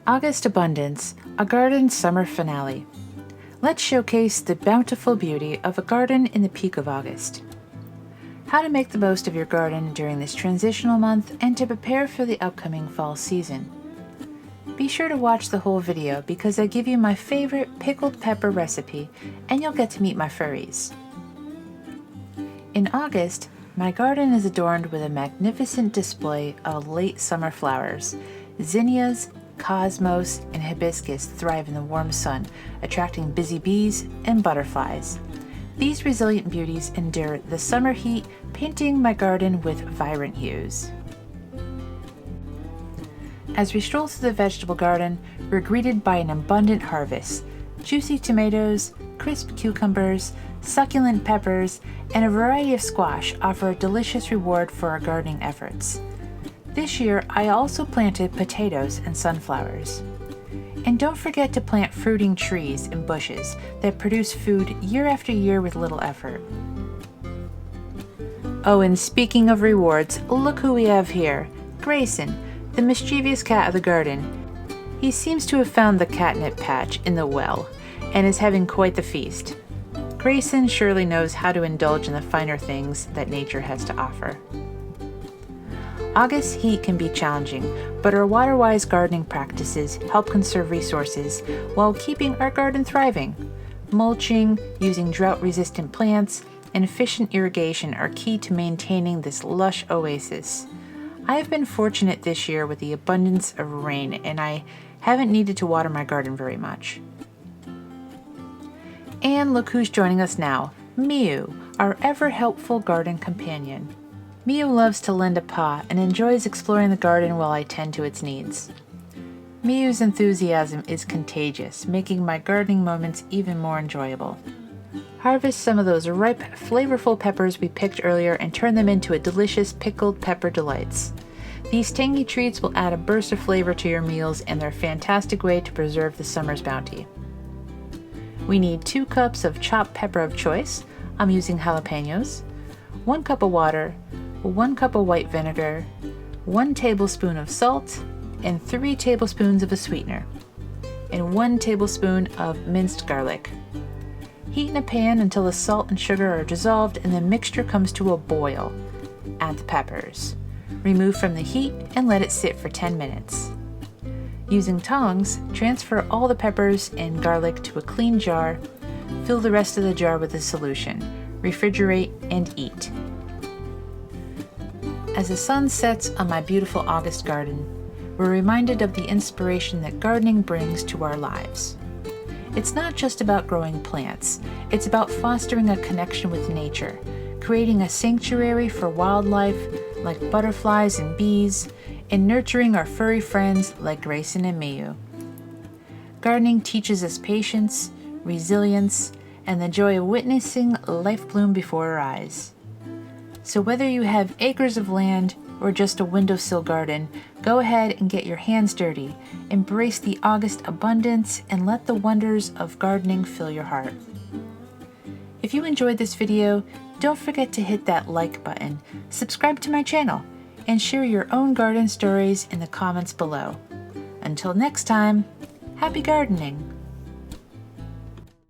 August Abundance, a garden summer finale. Let's showcase the bountiful beauty of a garden in the peak of August. How to make the most of your garden during this transitional month and to prepare for the upcoming fall season. Be sure to watch the whole video because I give you my favorite pickled pepper recipe and you'll get to meet my furries. In August, my garden is adorned with a magnificent display of late summer flowers. Zinnias, cosmos, and hibiscus thrive in the warm sun, attracting busy bees and butterflies. These resilient beauties endure the summer heat, painting my garden with vibrant hues. As we stroll through the vegetable garden, we're greeted by an abundant harvest. Juicy tomatoes, crisp cucumbers, succulent peppers, and a variety of squash offer a delicious reward for our gardening efforts. This year, I also planted potatoes and sunflowers. And don't forget to plant fruiting trees and bushes that produce food year after year with little effort. Oh, and speaking of rewards, look who we have here. Grayson, the mischievous cat of the garden. He seems to have found the catnip patch in the well and is having quite the feast. Grayson surely knows how to indulge in the finer things that nature has to offer. August heat can be challenging, but our water-wise gardening practices help conserve resources while keeping our garden thriving. Mulching, using drought-resistant plants, and efficient irrigation are key to maintaining this lush oasis. I have been fortunate this year with the abundance of rain, and I haven't needed to water my garden very much. And look who's joining us now, Miu, our ever-helpful garden companion. Miu loves to lend a paw and enjoys exploring the garden while I tend to its needs. Miu's enthusiasm is contagious, making my gardening moments even more enjoyable. Harvest some of those ripe, flavorful peppers we picked earlier and turn them into a delicious pickled pepper delights. These tangy treats will add a burst of flavor to your meals and they're a fantastic way to preserve the summer's bounty. We need 2 cups of chopped pepper of choice. I'm using jalapenos, 1 cup of water, 1 cup of white vinegar, 1 tablespoon of salt, and 3 tablespoons of a sweetener, and 1 tablespoon of minced garlic. Heat in a pan until the salt and sugar are dissolved and the mixture comes to a boil. Add the peppers. Remove from the heat and let it sit for 10 minutes. Using tongs, transfer all the peppers and garlic to a clean jar. Fill the rest of the jar with the solution. Refrigerate and eat. As the sun sets on my beautiful August garden, we're reminded of the inspiration that gardening brings to our lives. It's not just about growing plants, it's about fostering a connection with nature, creating a sanctuary for wildlife like butterflies and bees, and nurturing our furry friends like Grayson and Miu. Gardening teaches us patience, resilience, and the joy of witnessing life bloom before our eyes. So whether you have acres of land or just a windowsill garden, go ahead and get your hands dirty, embrace the August abundance, and let the wonders of gardening fill your heart. If you enjoyed this video, don't forget to hit that like button, subscribe to my channel, and share your own garden stories in the comments below. Until next time, happy gardening!